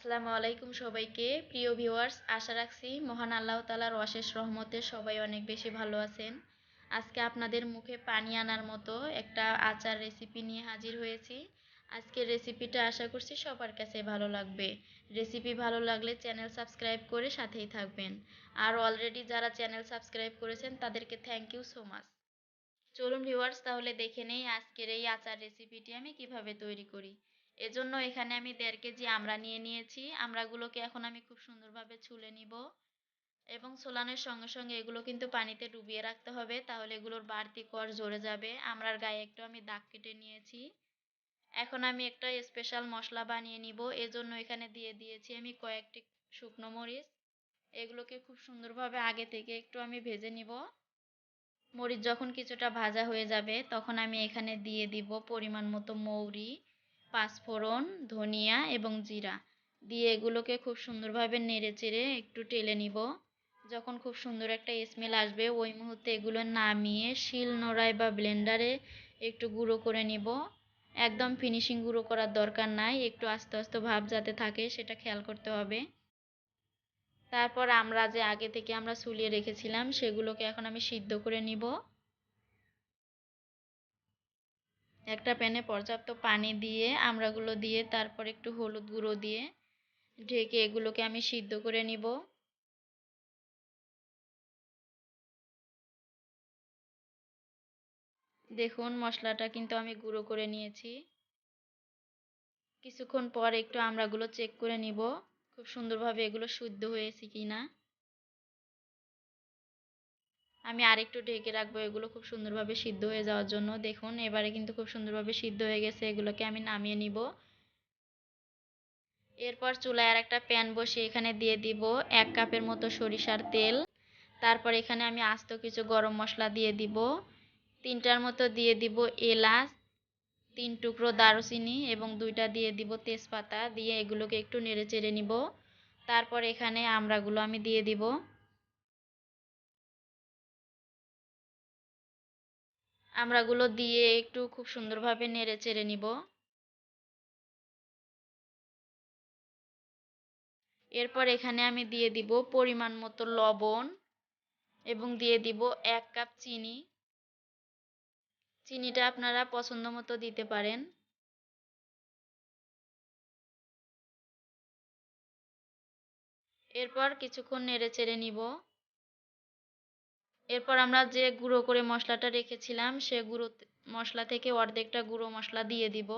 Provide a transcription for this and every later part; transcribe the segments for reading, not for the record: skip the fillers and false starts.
আসসালামু আলাইকুম সবাইকে। প্রিয় ভিউয়ার্স, আশা রাখছি মহান আল্লাহ তাআলার অশেষ রহমতে সবাই অনেক বেশি ভালো আছেন। আজকে আপনাদের মুখে পানি আনার মতো একটা আচার রেসিপি নিয়ে হাজির হয়েছি। আজকের রেসিপিটা আশা করছি সবার কাছে ভালো লাগবে। রেসিপি ভালো লাগলে চ্যানেল সাবস্ক্রাইব করে সাথেই থাকবেন। আর অলরেডি যারা চ্যানেল সাবস্ক্রাইব করেছেন তাদেরকে থ্যাংক ইউ সো মাচ। চলুন ভিউয়ার্স, তাহলে দেখে নেই আজকের এই আচার রেসিপিটি আমি কিভাবে তৈরি করি। এজন্য এখানে আমি 1.5 কেজি আমড়া নিয়ে নিয়েছি। আমড়াগুলোকে এখন আমি খুব সুন্দরভাবে ছুলে নিব এবং ছোলানোর সঙ্গে সঙ্গে এগুলো কিন্তু পানিতে ডুবিয়ে রাখতে হবে, তাহলে এগুলোর বাড়তি কষ ঝরে যাবে। আমড়ার গায়ে একটু আমি দাগ কেটে নিয়েছি। এখন আমি একটা স্পেশাল মশলা বানিয়ে নিব। এজন্য এখানে দিয়ে দিয়েছি আমি কয়েকটি শুকনো মরিচ। এগুলোকে খুব সুন্দরভাবে আগে থেকে একটু আমি ভেজে নিব। মরিচ যখন কিছুটা ভাজা হয়ে যাবে তখন আমি এখানে দিয়ে দিব পরিমাণ মতো মৌরি, পাঁচফোড়ন, ধনিয়া এবং জিরা দিয়ে এগুলোকে খুব সুন্দরভাবে নেড়েচেড়ে একটু টেলে নিব। যখন খুব সুন্দর একটা স্মেল আসবে ওই মুহূর্তে এগুলো নামিয়ে শিল নোড়ায় বা ব্লেন্ডারে একটু গুঁড়ো করে নিব। একদম ফিনিশিং গুঁড়ো করার দরকার নাই, একটু আস্তে আস্তে ভাব যাতে থাকে সেটা খেয়াল করতে হবে। তারপর আমরা যে আগে থেকে আমরা ছুলিয়ে রেখেছিলাম সেগুলোকে এখন আমি সিদ্ধ করে নিব। একটা প্যানে পর্যাপ্ত পানি দিয়ে আমড়াগুলো দিয়ে তারপর একটু হলুদ গুঁড়ো দিয়ে ঢেকে এগুলোকে আমি সিদ্ধ করে নিব। দেখুন মশলাটা কিন্তু আমি গুঁড়ো করে নিয়েছি। কিছুক্ষণ পর একটু আমড়াগুলো চেক করে নিব খুব সুন্দরভাবে এগুলো সিদ্ধ হয়েছে কিনা। আমি আরেকটু ঢেকে রাখবো এগুলো খুব সুন্দরভাবে সিদ্ধ হয়ে যাওয়ার জন্য। দেখুন এবারে কিন্তু খুব সুন্দরভাবে সিদ্ধ হয়ে গেছে, এগুলোকে আমি নামিয়ে নিব। এরপর চুলায় আর একটা প্যান বসিয়ে এখানে দিয়ে দিব 1 কাপের মতো সরিষার তেল। তারপর এখানে আমি আস্ত কিছু গরম মশলা দিয়ে দিব। 3টার মতো দিয়ে দিব এলাচ, 3 টুকরো দারুচিনি এবং 2টা দিয়ে দিব তেজপাতা দিয়ে এগুলোকে একটু নেড়ে চেড়ে নিব। তারপর এখানে আমড়াগুলো আমি দিয়ে দিব। আমড়াগুলো দিয়ে একটু খুব সুন্দরভাবে নেড়ে চেড়ে নিব। এরপর এখানে আমি দিয়ে দিব পরিমাণ মতো লবণ এবং দিয়ে দিব 1 কাপ চিনি। চিনিটা আপনারা পছন্দ মতো দিতে পারেন। এরপর কিছুক্ষণ নেড়ে চেড়ে নিব। এরপর আমরা যে গুঁড়ো করে মশলাটা রেখেছিলাম সে গুঁড়ো মশলা থেকে অর্ধেকটা গুঁড়ো মশলা দিয়ে দিব।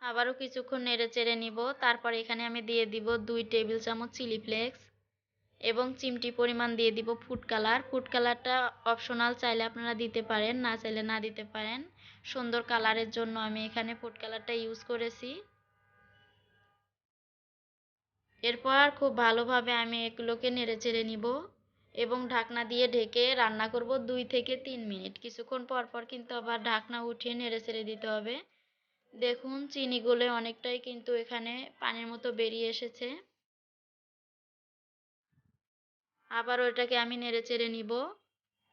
আবারও কিছুক্ষণ নেড়ে চেড়ে নিব। তারপর এখানে আমি দিয়ে দিব 2 টেবিল চামচ চিলি ফ্লেক্স এবং চিমটি পরিমাণ দিয়ে দিব ফুড কালার। ফুড কালারটা অপশনাল, চাইলে আপনারা দিতে পারেন, না চাইলে না দিতে পারেন। সুন্দর কালারের জন্য আমি এখানে ফুড কালারটা ইউজ করেছি। এরপর খুব ভালোভাবে আমি এগুলোকে নেড়েচেড়ে নিব এবং ঢাকনা দিয়ে ঢেকে রান্না করব 2 থেকে 3 মিনিট। কিছুক্ষণ পর পর কিন্তু আবার ঢাকনা উঠিয়ে নেড়েচেড়ে দিতে হবে। দেখুন চিনি গলে অনেকটাই কিন্তু এখানে পানির মতো বেরিয়ে এসেছে। আবার ওটাকে আমি নেড়েচেড়ে নিব।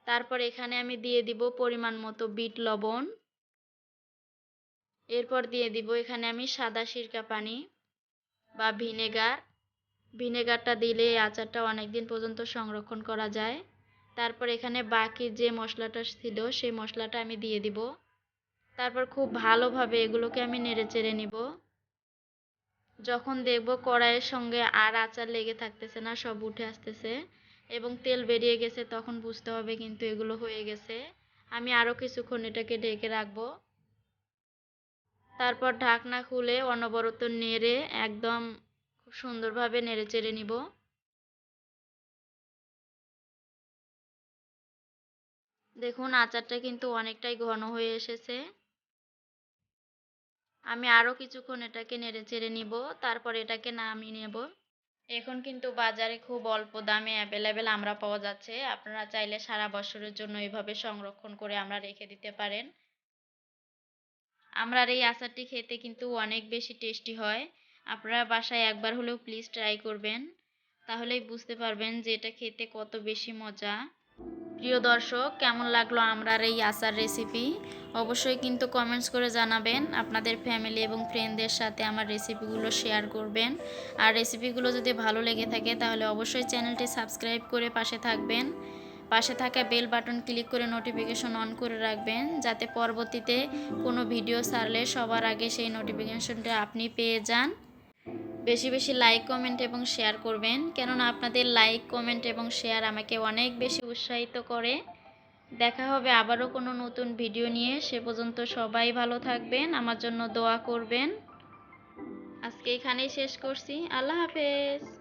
তারপর এখানে আমি দিয়ে দিব পরিমাণ মতো বিট লবণ। এরপর দিয়ে দিব এখানে আমি সাদা সিরকা পানি বা ভিনেগার। ভিনেগারটা দিলে এই আচারটা অনেক দিন পর্যন্ত সংরক্ষণ করা যায়। তারপর এখানে বাকি যে মশলাটা ছিল সেই মশলাটা আমি দিয়ে দিব। তারপর খুব ভালোভাবে এগুলোকে আমি নেড়েচেড়ে নিব। যখন দেখব কড়াইয়ের সঙ্গে আর আচার লেগে থাকতেছে না, সব উঠে আসতেছে এবং তেল বেরিয়ে গেছে, তখন বুঝতে হবে কিন্তু এগুলো হয়ে গেছে। আমি আরও কিছুক্ষণ এটাকে ঢেকে রাখবো। তারপর ঢাকনা খুলে অনবরত নেড়ে একদম খুব সুন্দরভাবে নেড়েচেড়ে নিব। দেখুন আচারটা কিন্তু অনেকটাই ঘন হয়ে এসেছে। আমি আরও কিছুক্ষণ এটাকে নেড়েচেড়ে নিব। তারপর এটাকে নামিয়ে নেব। এখন কিন্তু বাজারে খুব অল্প দামে অ্যাভেলেবেল আমড়া পাওয়া যাচ্ছে। আপনারা চাইলে সারা বছরের জন্য এভাবে সংরক্ষণ করে আমরা রেখে দিতে পারেন। আমড়ার এই আচারটি খেতে কিন্তু অনেক বেশি টেস্টি হয়। আপনারা বাসায় একবার হলেও প্লিজ ট্রাই করবেন, তাহলেই বুঝতে পারবেন যে এটা খেতে কত বেশি মজা। প্রিয় দর্শক, কেমন লাগলো আমরার এই আচার রেসিপি? অবশ্যই কিন্তু কমেন্টস করে জানাবেন। আপনাদের ফ্যামিলি এবং ফ্রেন্ডদের সাথে আমার রেসিপিগুলো শেয়ার করবেন। আর রেসিপিগুলো যদি ভালো লেগে থাকে তাহলে অবশ্যই চ্যানেলটি সাবস্ক্রাইব করে পাশে থাকবেন। পাশে থাকা বেল বাটন ক্লিক করে নোটিফিকেশন অন করে রাখবেন, যাতে পরবর্তীতে কোনো ভিডিও ছাড়লে সবার আগে সেই নোটিফিকেশনটা আপনি পেয়ে যান। বেশি বেশি লাইক, কমেন্ট এবং শেয়ার করবেন, কেননা আপনাদের লাইক, কমেন্ট এবং শেয়ার আমাকে অনেক বেশি উৎসাহিত করে। দেখা হবে আবারও কোনো নতুন ভিডিও নিয়ে। সে পর্যন্ত সবাই ভালো থাকবেন, আমার জন্য দোয়া করবেন। আজকে এখানেই শেষ করছি। আল্লাহ হাফেজ।